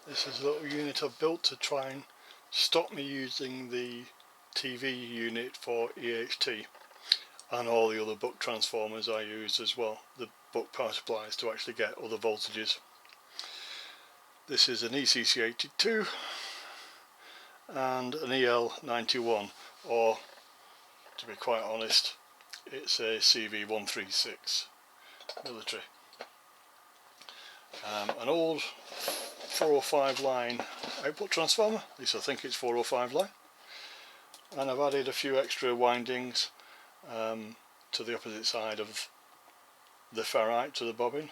This is a little unit I've built to try and stop me using the TV unit for EHT and all the other buck transformers I use as well, the buck power supplies, to actually get other voltages. This is an ECC82 and an EL91, or to be quite honest, it's a CV136 military. An old 405 line output transformer, at least I think it's 405 line, and I've added a few extra windings to the opposite side of the ferrite to the bobbin.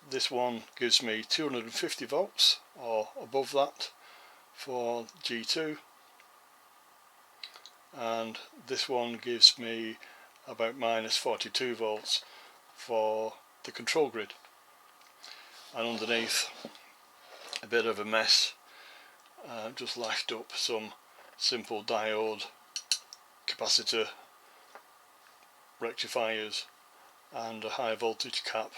This one gives me 250 volts or above that for G2, and this one gives me about minus 42 volts for the control grid. And underneath, a bit of a mess, just lashed up some simple diode, capacitor, rectifiers and a high voltage cap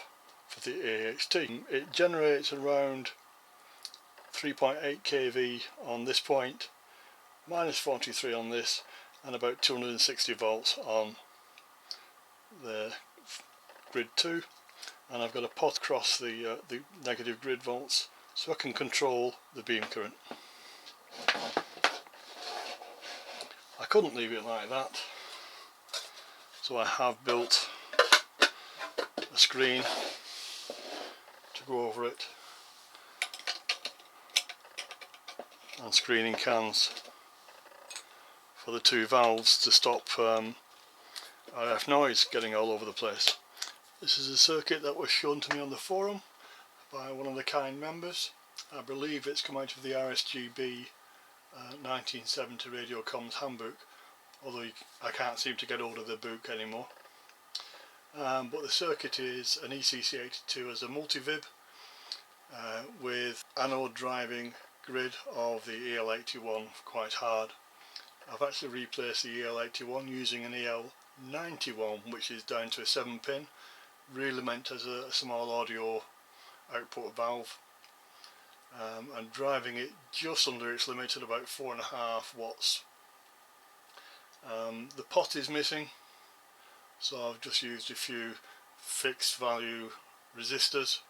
for the EHT. It generates around 3.8 kV on this point, minus 43 on this, and about 260 volts on the grid 2, and I've got a pot across the negative grid volts so I can control the beam current. I couldn't leave it like that, so I have built a screen to go over it and screening cans for the two valves to stop RF noise getting all over the place. This is a circuit that was shown to me on the forum by one of the kind members. I believe it's come out of the RSGB 1970 Radio Comms handbook, although I can't seem to get hold of the book anymore. But the circuit is an ECC82 as a multi-vib with anode driving grid of the EL81 quite hard. I've actually replaced the EL81 using an EL91, which is down to a 7-pin, really meant as a small audio output valve, and driving it just under its limit at about 4.5 watts. The pot is missing, so I've just used a few fixed value resistors,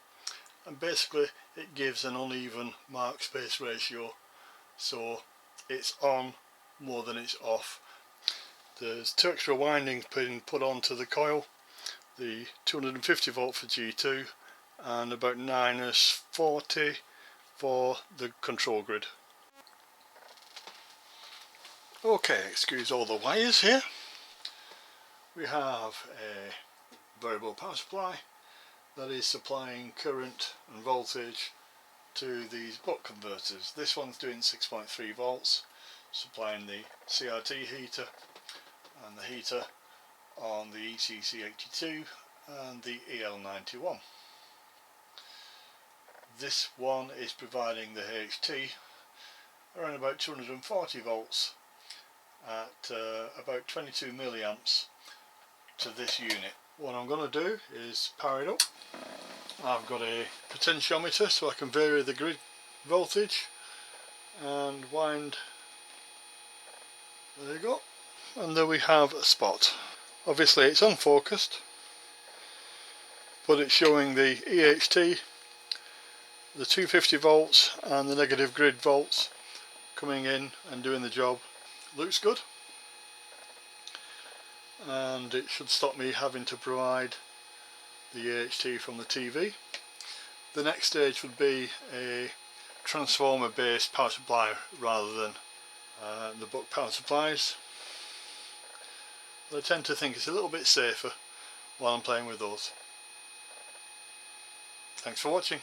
and basically it gives an uneven mark space ratio, so it's on more than it's off. There's two extra windings being put onto the coil, the 250 volt for G2 and about minus 40 for the control grid. Okay, excuse all the wires here. We have a variable power supply that is supplying current and voltage to these buck converters. This one's doing 6.3 volts, supplying the CRT heater and the heater on the ECC82 and the EL91. This one is providing the EHT around about 240 volts at about 22 milliamps to this unit. What I'm going to do is power it up. I've got a potentiometer so I can vary the grid voltage and wind. There you go, and there we have a spot. Obviously it's unfocused, but it's showing the EHT, the 250 volts and the negative grid volts coming in and doing the job. Looks good, and it should stop me having to provide the EHT from the TV. The next stage would be a transformer based power supply rather than the buck power supplies. But I tend to think it's a little bit safer while I'm playing with those. Thanks for watching.